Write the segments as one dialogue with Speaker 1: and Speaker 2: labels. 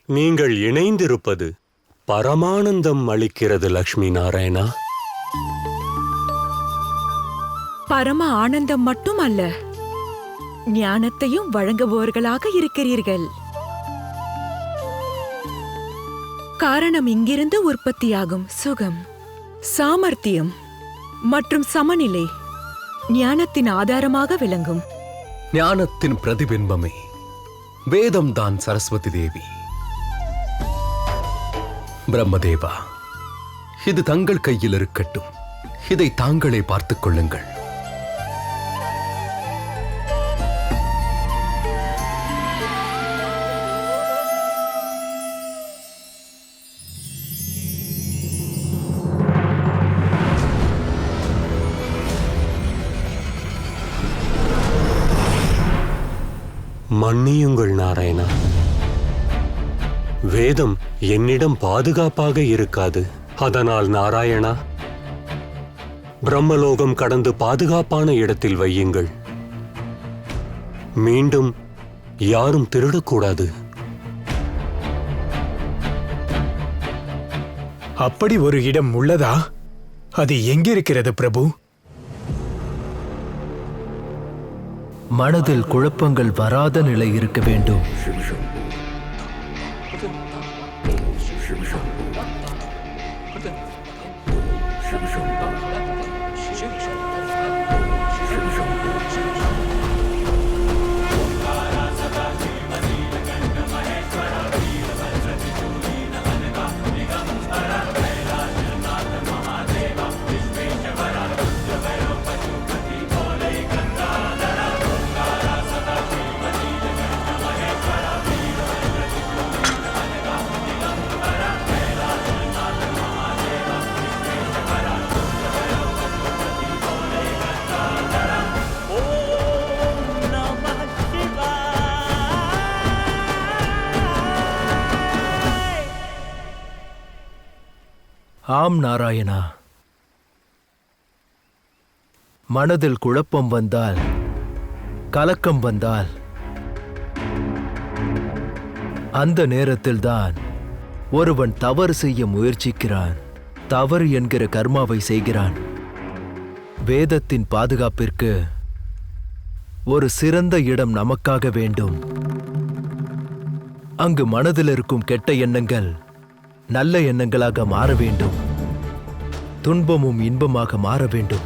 Speaker 1: நீங்கள் இணைந்திருப்பது பரமானந்தம் அளிக்கிறது லக்ஷ்மி நாராயணா.
Speaker 2: பரம ஆனந்தம் மட்டும் அல்ல, ஞானத்தையும் வழங்குபவர்களாக இருக்கிறீர்கள். காரணம் இங்கிருந்து உற்பத்தியாகும் சுகம், சாமர்த்தியம் மற்றும் சமநிலை ஞானத்தின் ஆதாரமாக விளங்கும்.
Speaker 3: ஞானத்தின் பிரதிபிம்பமே வேதம்தான் சரஸ்வதி தேவி. பிரம்மதேவா, இது தங்கள் கையில் இருக்கட்டும். இதை தாங்களே பார்த்துக் கொள்ளுங்கள்.
Speaker 1: மன்னியுங்கள் நாராயணா, வேதம் என்னிடம் பாதுகாப்பாக இருக்காது. அதனால் நாராயணா, பிரம்மலோகம் கடந்து பாதுகாப்பான இடத்தில் வையுங்கள். மீண்டும் யாரும் திருடக்கூடாது.
Speaker 4: அப்படி ஒரு இடம் உள்ளதா? அது எங்கிருக்கிறது பிரபு?
Speaker 5: மனதில் குழப்பங்கள் வராத நிலை இருக்க வேண்டும். ஆம் நாராயணா, மனதில் குழப்பம் வந்தால், கலக்கம் வந்தால், அந்த நேரத்தில்தான் ஒருவன் தவறு செய்ய முயற்சிக்கிறான். தவறு என்கிற கர்மாவை செய்கிறான். வேதத்தின் பாதுகாப்பிற்கு ஒரு சிறந்த இடம் நமக்காக வேண்டும். அங்கு மனதில் இருக்கும் கெட்ட எண்ணங்கள் நல்ல எண்ணங்களாக மாற வேண்டும். துன்பமும் இன்பமாக மாற வேண்டும்.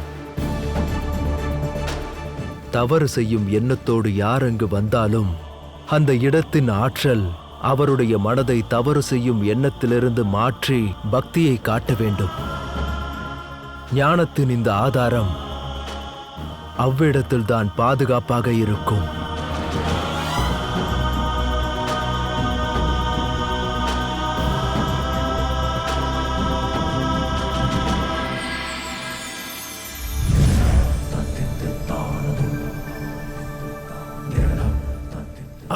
Speaker 5: தவறு செய்யும் எண்ணத்தோடு யார் அங்கு வந்தாலும் அந்த இடத்தின் ஆற்றல் அவருடைய மனதை தவறு செய்யும் எண்ணத்திலிருந்து மாற்றி பக்தியை காட்ட வேண்டும். ஞானத்தின் இந்த ஆதாரம் அவ்விடத்தில்தான் பாதுகாப்பாக இருக்கும்.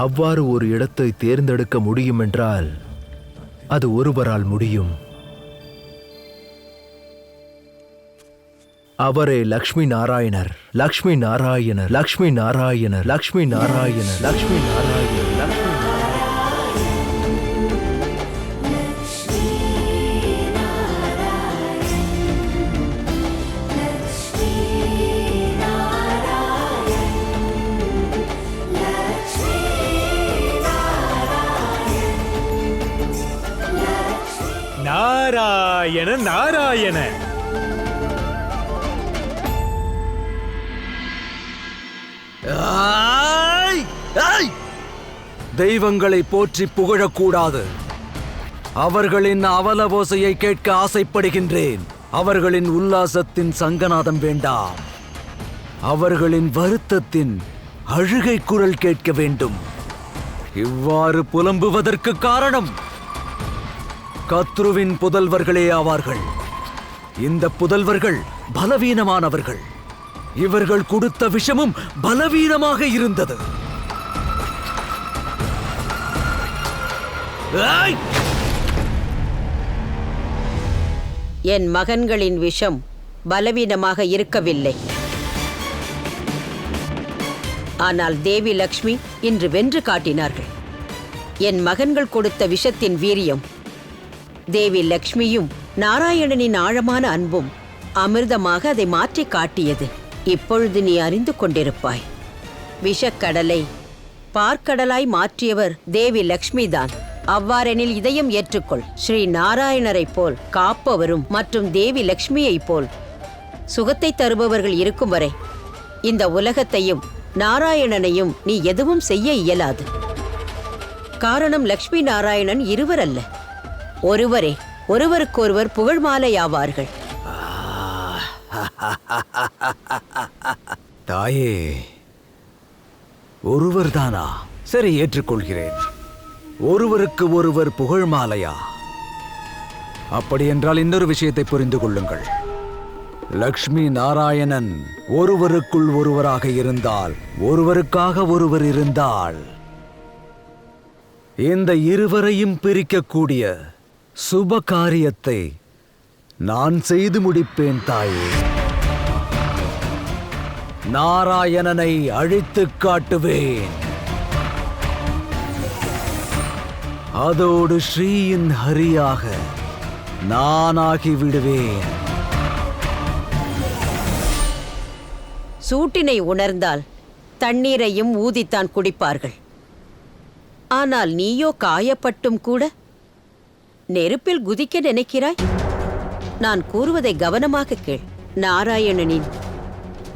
Speaker 5: அவ்வாறு ஒரு இடத்தை தேர்ந்தெடுக்க முடியுமென்றால் அது ஒருவரால் முடியும். அவரே லக்ஷ்மி நாராயணர். லக்ஷ்மி நாராயணர், லக்ஷ்மி நாராயணர், லக்ஷ்மி நாராயணர், லக்ஷ்மி நாராயணர், லக்ஷ்மி நாராயணர்.
Speaker 4: நாராயண நாராயண.
Speaker 6: தெய்வங்களை போற்றி புகழக்கூடாது. அவர்களின் அவல ஓசையை கேட்க ஆசைப்படுகின்றேன். அவர்களின் உல்லாசத்தின் சங்கநாதம் வேண்டாம். அவர்களின் வருத்தத்தின் அழுகை குரல் கேட்க வேண்டும். இவ்வாறு புலம்புவதற்கு காரணம் கத்ருவின் புதல்வர்களே ஆவார்கள். இந்த புதல்வர்கள் பலவீனமானவர்கள். இவர்கள் கொடுத்த விஷமும் பலவீனமாக இருந்தது.
Speaker 7: என் மகன்களின் விஷம் பலவீனமாக இருக்கவில்லை. ஆனால் தேவி லக்ஷ்மி இன்று வென்று காட்டினார்கள். என் மகன்கள் கொடுத்த விஷத்தின் வீரியம், தேவி லக்ஷ்மியும் நாராயணனின் ஆழமான அன்பும் அமிர்தமாக அதை மாற்றி காட்டியது. இப்பொழுது நீ அறிந்து கொண்டிருப்பாய். விஷக்கடலை பார்க்கடலாய் மாற்றியவர் தேவி லக்ஷ்மிதான். அவ்வாறெனில் இதயம் ஏற்றுக்கொள். ஸ்ரீ நாராயணரைப் போல் காப்பவரும் மற்றும் தேவி லக்ஷ்மியைப் போல் சுகத்தை தருபவர்கள் இருக்கும் வரை இந்த உலகத்தையும் நாராயணனையும் நீ எதுவும் செய்ய இயலாது. காரணம், லக்ஷ்மி நாராயணன் இருவர் அல்ல, ஒருவரே. ஒருவருக்கொருவர் புகழ் மாலையாவார்கள்.
Speaker 6: தாயே, ஒருவர்தானா? சரி, ஏற்றுக்கொள்கிறேன். ஒருவருக்கு ஒருவர் புகழ் மாலையா? அப்படியென்றால் இன்னொரு விஷயத்தை புரிந்து கொள்ளுங்கள். லக்ஷ்மி நாராயணன் ஒருவருக்குள் ஒருவராக இருந்தால், ஒருவருக்காக ஒருவர் இருந்தால், இந்த இருவரையும் பிரிக்கக்கூடிய சுப காரியத்தை நான் செய்து முடிப்பேன் தாயே. நாராயணனை அழித்துக் காட்டுவேன். அதோடு ஸ்ரீயின் ஹரியாக நானாகி விடுவேன்.
Speaker 7: சூட்டினை உணர்ந்தால் தண்ணீரையும் ஊதித்தான் குடிப்பார்கள். ஆனால் நீயோ காயப்பட்டும் கூட நெருப்பில் குதிக்க நினைக்கிறாய். நான் கூறுவதை கவனமாக கேள். நாராயணனின்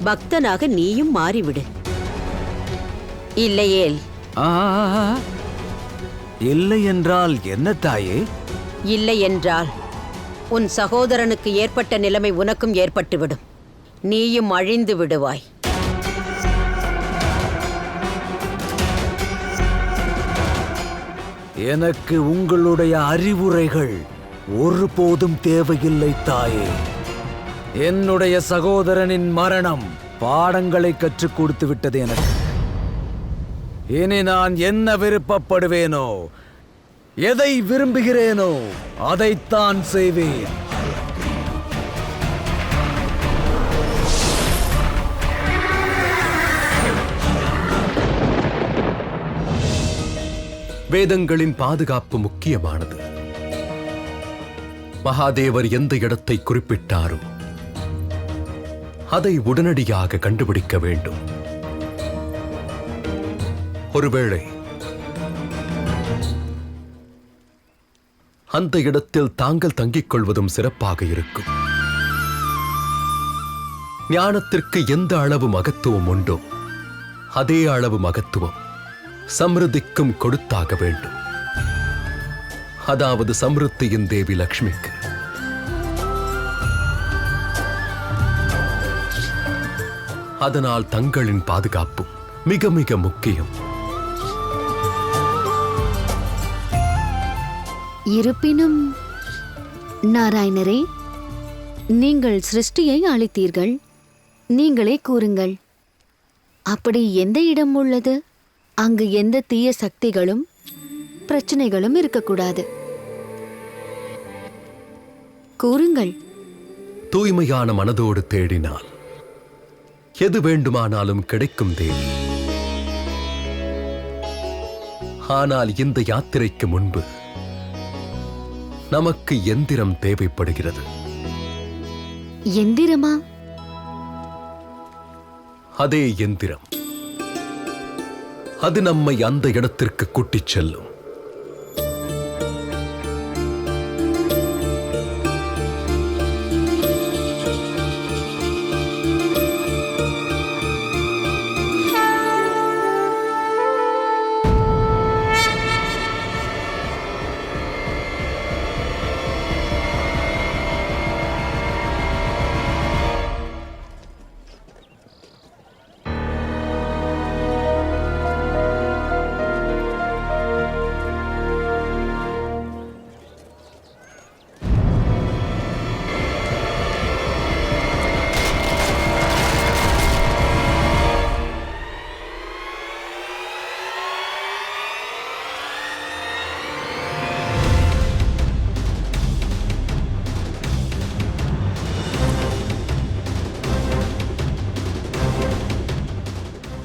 Speaker 7: பக்தனாக நீயும் மாறிவிடு. இல்லையேல்
Speaker 6: இல்லை என்றால் என்ன தாயே?
Speaker 7: இல்லை என்றால் உன் சகோதரனுக்கு ஏற்பட்ட நிலைமை உனக்கும் ஏற்பட்டுவிடும். நீயும் அழிந்து விடுவாய்.
Speaker 6: எனக்கு உங்களுடைய அறிவுரைகள் ஒருபோதும் தேவையில்லை தாயே. என்னுடைய சகோதரனின் மரணம் பாடங்களை கற்றுக் கொடுத்து விட்டது எனக்கு. இனி நான் என்ன விருப்பப்படுவேனோ, எதை விரும்புகிறேனோ அதைத்தான் செய்வேன்.
Speaker 3: வேதங்களின் பாதுகாப்பு முக்கியமானது. மகாதேவர் எந்த இடத்தை குறிப்பிட்டாரோ அதை உடனடியாக கண்டுபிடிக்க வேண்டும். ஒருவேளை அந்த இடத்தில் தாங்கள் தங்கிக் கொள்வதும் சிறப்பாக இருக்கும். ஞானத்திற்கு எந்த அளவு மகத்துவம் உண்டோ அதே அளவு மகத்துவம் சம்ருத்திக்கும் கொடுத்தாக வேண்டும். அதாவது சம்ருத்தியின் தேவி லக்ஷ்மிக்கு. அதனால் தங்களின் பாதுகாப்பு மிக மிக முக்கியம்.
Speaker 8: இருப்பினும் நாராயணரே, நீங்கள் சிருஷ்டியை அளித்தீர்கள். நீங்களே கூறுங்கள், அப்படி எந்த இடம் உள்ளது அங்கு எந்த தீய சக்திகளும் பிரச்சனைகளும் இருக்கக்கூடாது? கூறுங்கள்.
Speaker 3: தூய்மையான மனதோடு தேடினால் எது வேண்டுமானாலும் கிடைக்கும் தேவி. ஆனால் இந்த யாத்திரைக்கு முன்பு நமக்கு எந்திரம் தேவைப்படுகிறது.
Speaker 8: எந்திரமா?
Speaker 3: அதே எந்திரம். அது நம்மை அந்த இடத்திற்கு கூட்டிச் செல்லும்.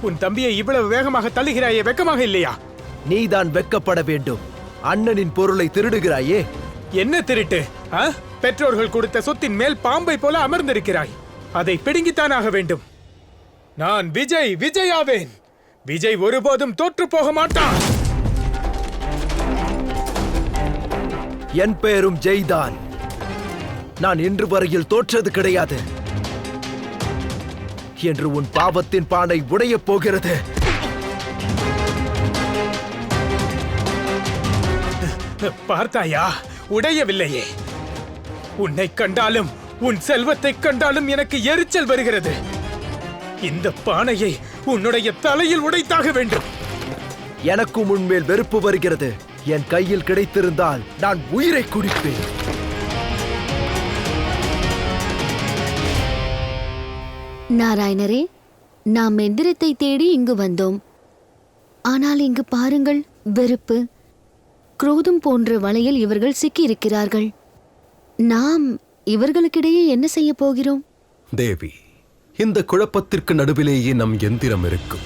Speaker 4: உன் தம்பியை இவ்வளவு வேகமாக தள்ளுகிறாயே, வெக்கமாக இல்லையா?
Speaker 5: நீதான் வெட்கப்பட வேண்டும். அண்ணனின் பொருளை திருடுகிறாயே.
Speaker 4: என்ன திருட்டு? பெற்றோர்கள் கொடுத்த சொத்தின் மேல் பாம்பை போல அமர்ந்திருக்கிறாய். அதை பிடுங்கித்தானாக வேண்டும். நான் விஜயாவேன். விஜய் ஒருபோதும் தோற்று போக மாட்டான்.
Speaker 5: என் பெயரும் ஜெய்தான். நான் இன்று வரையில் தோற்றது கிடையாது. என்று உன் பாவத்தின் பானை உடையப் போகிறது.
Speaker 4: பார்த்தாயா? உடையவில்லையே. உன்னை கண்டாலும் உன் செல்வத்தை கண்டாலும் எனக்கு எரிச்சல் வருகிறது. இந்த பானையை உன்னுடைய தலையில் உடைத்தாக வேண்டும்.
Speaker 5: எனக்கும் உன்மேல் வெறுப்பு வருகிறது. என் கையில் கிடைத்திருந்தால் நான் உயிரை குடிப்பேன்.
Speaker 8: நாராயணரே, நாம் எந்திரத்தை தேடி இங்கு வந்தோம். ஆனால் இங்கு பாருங்கள், வெறுப்பு, குரோதம் போன்ற வலையில் இவர்கள் சிக்கியிருக்கிறார்கள். நாம் இவர்களுக்கிடையே என்ன செய்ய போகிறோம்?
Speaker 3: தேவி, இந்த குழப்பத்திற்கு நடுவிலேயே நம் எந்திரம் இருக்கும்.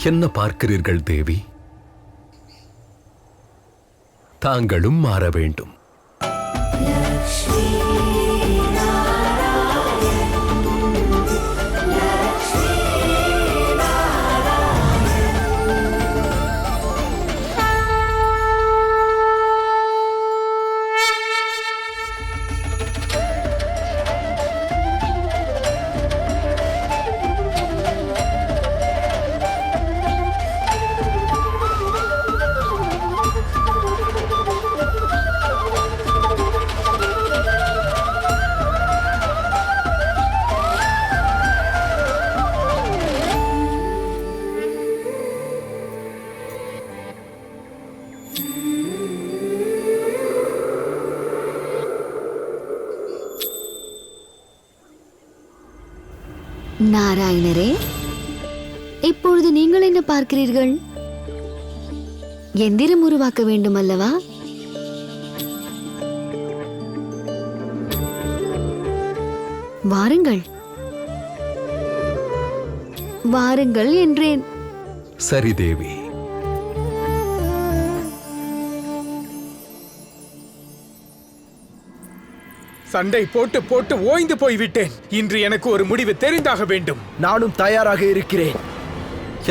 Speaker 3: என்ன பார்க்கிறீர்கள் தேவி? தாங்களும் மாற வேண்டும்.
Speaker 8: நாராயணரே, இப்பொழுது நீங்கள் என்ன பார்க்கிறீர்கள்? எந்திரம் உருவாக்க வேண்டும் அல்லவா? வாருங்கள், வாருங்கள் என்றேன்.
Speaker 3: சரி தேவி.
Speaker 4: சண்டை போட்டு போட்டு ஓய்ந்து போய்விட்டேன். இன்று எனக்கு ஒரு முடிவு தெரிந்தாக வேண்டும்.
Speaker 5: நானும் தயாராக இருக்கிறேன்.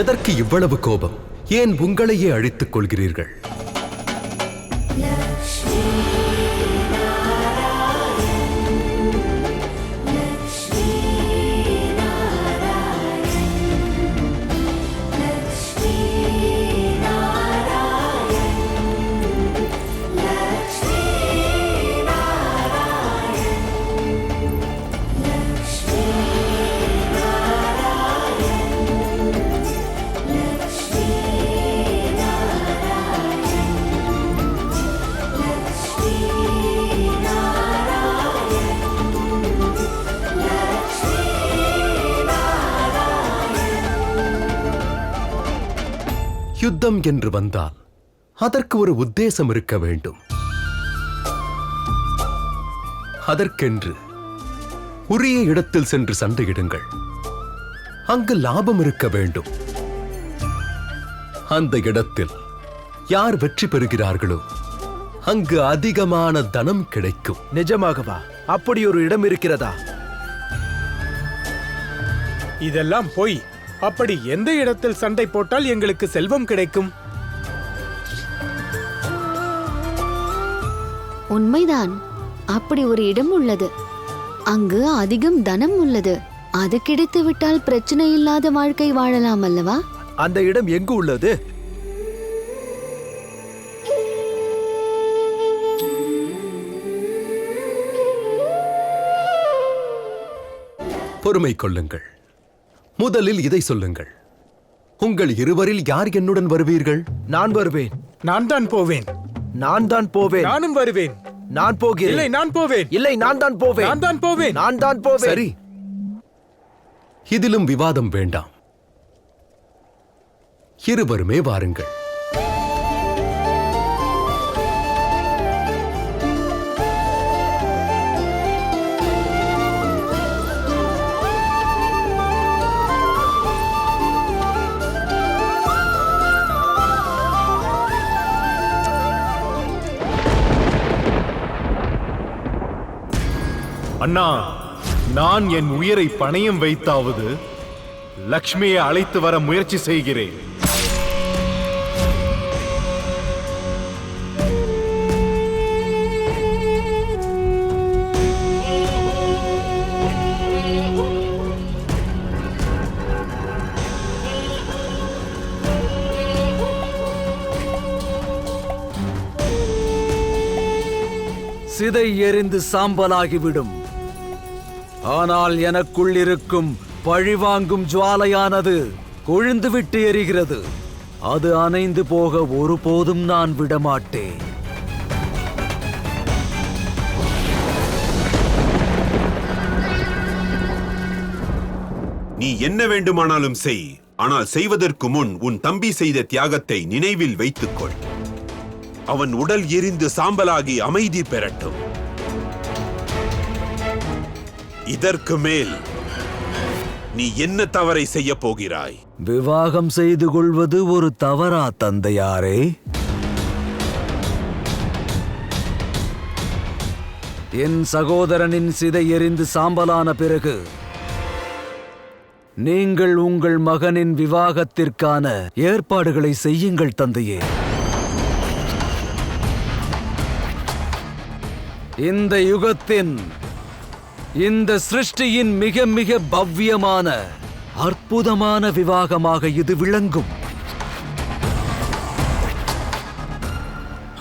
Speaker 3: எதற்கு இவ்வளவு கோபம்? ஏன் உங்களையே அழித்துக் கொள்கிறீர்கள்? யுத்தம் என்று வந்தால் அதற்கு ஒரு உத்தேசம் இருக்க வேண்டும். அதற்கென்று உரிய இடத்தில் சென்று சண்டையிடுங்கள். அங்கு லாபம் இருக்க வேண்டும். அந்த இடத்தில் யார் வெற்றி பெறுகிறார்களோ அங்கு அதிகமான தனம் கிடைக்கும்.
Speaker 5: நிஜமாகவா? அப்படி ஒரு இடம் இருக்கிறதா?
Speaker 4: இதெல்லாம் பொய். அப்படி எந்த இடத்தில் சண்டை போட்டால் எங்களுக்கு செல்வம் கிடைக்கும்?
Speaker 8: உண்மைதான், அப்படி ஒரு இடம் உள்ளது. அங்கு அதிகம் தனம் உள்ளது. அது கிடைத்து விட்டால் பிரச்சனை இல்லாத வாழ்க்கை வாழலாம் அல்லவா?
Speaker 5: அந்த இடம் எங்கு உள்ளது?
Speaker 3: பொறுமை கொள்ளுங்கள். முதலில் இதை சொல்லுங்கள். உங்கள் இருவரில் யார் என்னுடன் வருவீர்கள்?
Speaker 5: நான் வருவேன்.
Speaker 4: நான் தான் போவேன்.
Speaker 5: நான் தான் போவேன்.
Speaker 4: நானும் வருவேன்.
Speaker 5: நான் போகிறேன்.
Speaker 4: இல்லை, நான் போவேன்.
Speaker 5: இல்லை, நான் தான் போவேன்.
Speaker 4: நான் தான் போவேன்.
Speaker 5: நான் தான் போவேன்.
Speaker 3: சரி, இதிலும் விவாதம் வேண்டாம். இருவருமே வாருங்கள்.
Speaker 9: அண்ணா, நான் என் உயிரை பணயம் வைத்தாவது லக்ஷ்மியை அழைத்து வர முயற்சி செய்கிறேன்.
Speaker 6: சிதை எரிந்து சாம்பலாகிவிடும். ஆனால் எனக்குள் இருக்கும் பழிவாங்கும் ஜுவாலையானது கொழுந்துவிட்டு எரிகிறது. அது அணைந்து போக ஒருபோதும் நான் விடமாட்டேன்.
Speaker 10: நீ என்ன வேண்டுமானாலும் செய். ஆனால் செய்வதற்கு முன் உன் தம்பி செய்த தியாகத்தை நினைவில் வைத்துக்கொள். அவன் உடல் எரிந்து சாம்பலாகி அமைதி பெறட்டும். இதற்கு மேல் நீ என்ன தவறை செய்ய போகிறாய்?
Speaker 6: விவாகம் செய்து கொள்வது ஒரு தவறா தந்தையாரே? என் சகோதரனின் சிதை எரிந்து சாம்பலான பிறகு நீங்கள் உங்கள் மகனின் விவாகத்திற்கான ஏற்பாடுகளை செய்யுங்கள் தந்தையே. இந்த யுகத்தின், இந்த சிருஷ்டியின் மிக மிக பவ்யமான அற்புதமான விவாகமாக இது விளங்கும்.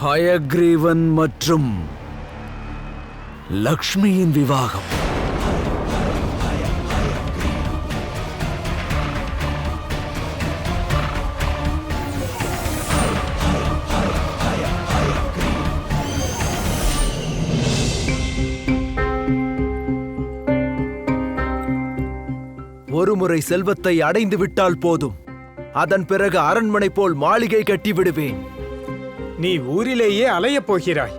Speaker 6: ஹயக்ரீவன் மற்றும் லக்ஷ்மியின் விவாகம்.
Speaker 5: ஒருமுறை செல்வத்தை அடைந்து விட்டால் போதும். அதன் பிறகு அரண்மனை போல் மாளிகை கட்டி விடுவேன்.
Speaker 4: நீ ஊரிலேயே அலையப் போகிறாய்.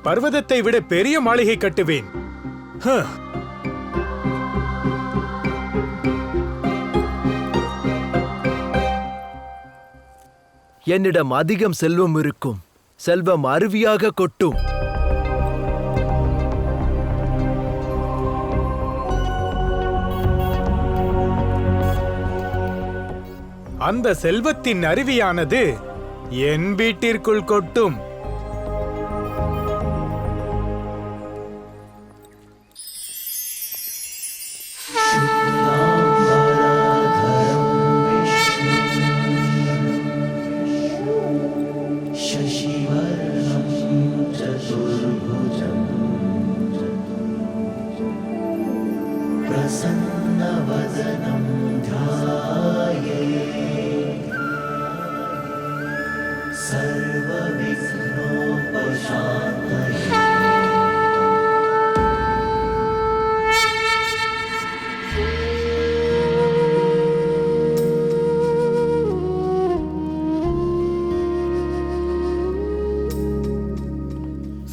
Speaker 4: பர்வதத்தை விட பெரிய மாளிகை கட்டுவேன்.
Speaker 5: என்னிடம் அதிகம் செல்வம் இருக்கும். செல்வம் அருவியாக கொட்டும்.
Speaker 4: அந்த செல்வத்தின் அருவியானது என் வீட்டிற்குள் கொட்டும்.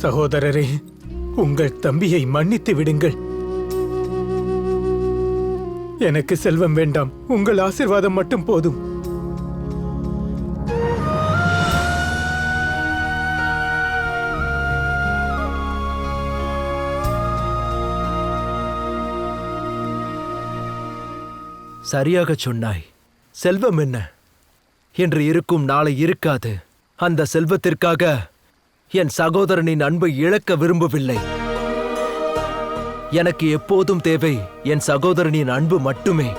Speaker 4: சகோதரரே, உங்கள் தம்பியை மன்னித்து விடுங்கள். எனக்கு செல்வம் வேண்டாம். உங்கள் ஆசீர்வாதம் மட்டும் போதும்.
Speaker 5: சரியாக சொன்னாய். செல்வம் என்ன என்று இருக்கும், நாளை இருக்காது. அந்த செல்வத்திற்காக என் சகோதரனின் அன்பை இழக்க விரும்பவில்லை. எனக்கு எப்போதும் தேவை என் சகோதரனின் அன்பு மட்டுமே.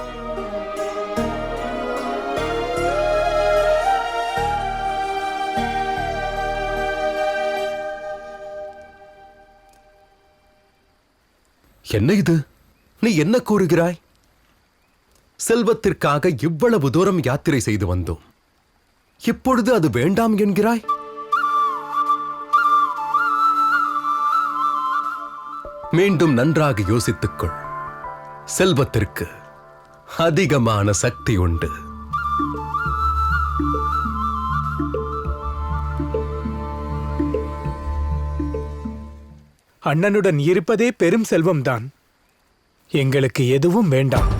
Speaker 3: என்ன இது? நீ என்ன கூறுகிறாய்? செல்வத்திற்காக இவ்வளவு தூரம் யாத்திரை செய்து வந்தோம். இப்பொழுது அது வேண்டாம் என்கிறாய்? மீண்டும் நன்றாக யோசித்துக்கொள். செல்வத்திற்கு அதிகமான சக்தி உண்டு.
Speaker 4: அண்ணனுடன் இருப்பதே பெரும் செல்வம்தான். எங்களுக்கு எதுவும் வேண்டாம்.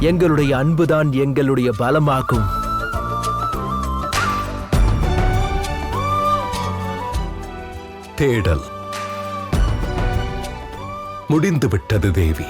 Speaker 5: எங்களுடைய அன்புதான் எங்களுடைய பலமாகும்.
Speaker 3: தேடல் முடிந்துவிட்டது தேவி.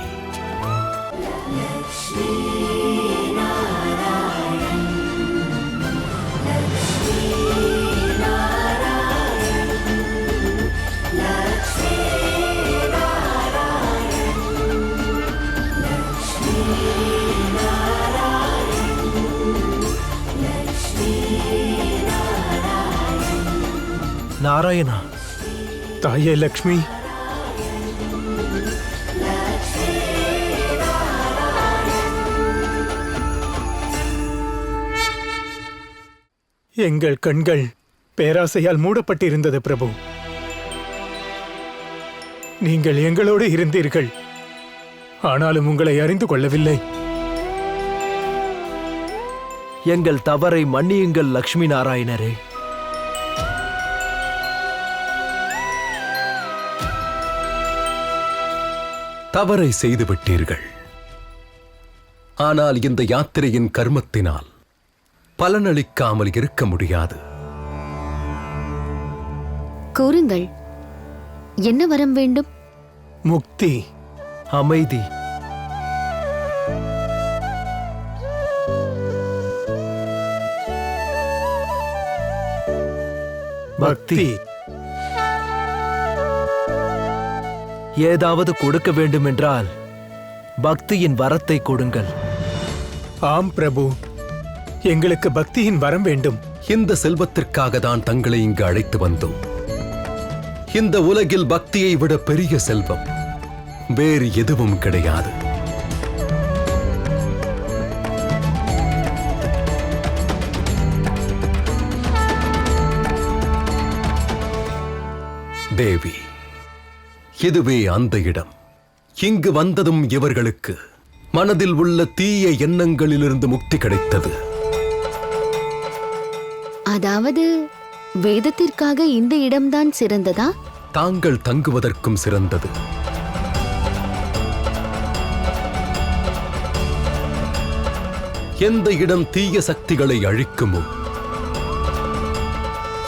Speaker 5: நாராயணா,
Speaker 4: தாயே லக்ஷ்மி, எங்கள் கண்கள் பேராசையால் மூடப்பட்டிருந்தது பிரபு. நீங்கள் எங்களோடு இருந்தீர்கள், ஆனாலும் உங்களை அறிந்து கொள்ளவில்லை.
Speaker 5: எங்கள் தவறை மன்னியுங்கள் லக்ஷ்மி நாராயணரே.
Speaker 3: தவறை செய்துவிட்டீர்கள். ஆனால் இந்த யாத்திரையின் கர்மத்தினால் பலனளிக்காமல் இருக்க முடியாது.
Speaker 8: கூறுங்கள், என்ன வரம் வேண்டும்?
Speaker 4: முக்தி,
Speaker 5: அமைதி,
Speaker 4: பக்தி.
Speaker 5: ஏதாவது கொடுக்க வேண்டுமென்றால் பக்தியின் வரத்தை கொடுங்கள்.
Speaker 4: ஆம் பிரபு, எங்களுக்கு பக்தியின் வரம் வேண்டும்.
Speaker 3: இந்த செல்வத்திற்காக தான் தங்களை இங்கு அழைத்து வந்தோம். இந்த உலகில் பக்தியை விட பெரிய செல்வம் வேறு எதுவும் கிடையாது. தேவி, இதுவே அந்த இடம். இங்கு வந்ததும் இவர்களுக்கு மனதில் உள்ள தீய எண்ணங்களிலிருந்து முக்தி கிடைத்தது.
Speaker 8: அதாவது வேதத்திற்காக இந்த இடம்தான் சிறந்ததா?
Speaker 3: தாங்கள் தங்குவதற்கும் சிறந்தது. எந்த இடம் தீய சக்திகளை அழிக்குமோ,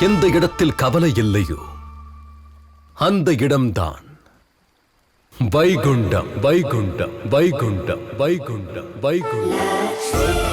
Speaker 3: எந்த இடத்தில் கவலை இல்லையோ, அந்த இடம்தான் வைகுண்டம். வைகுண்டம், வைகுண்டம், வைகுண்டம், வைகுண்டம்.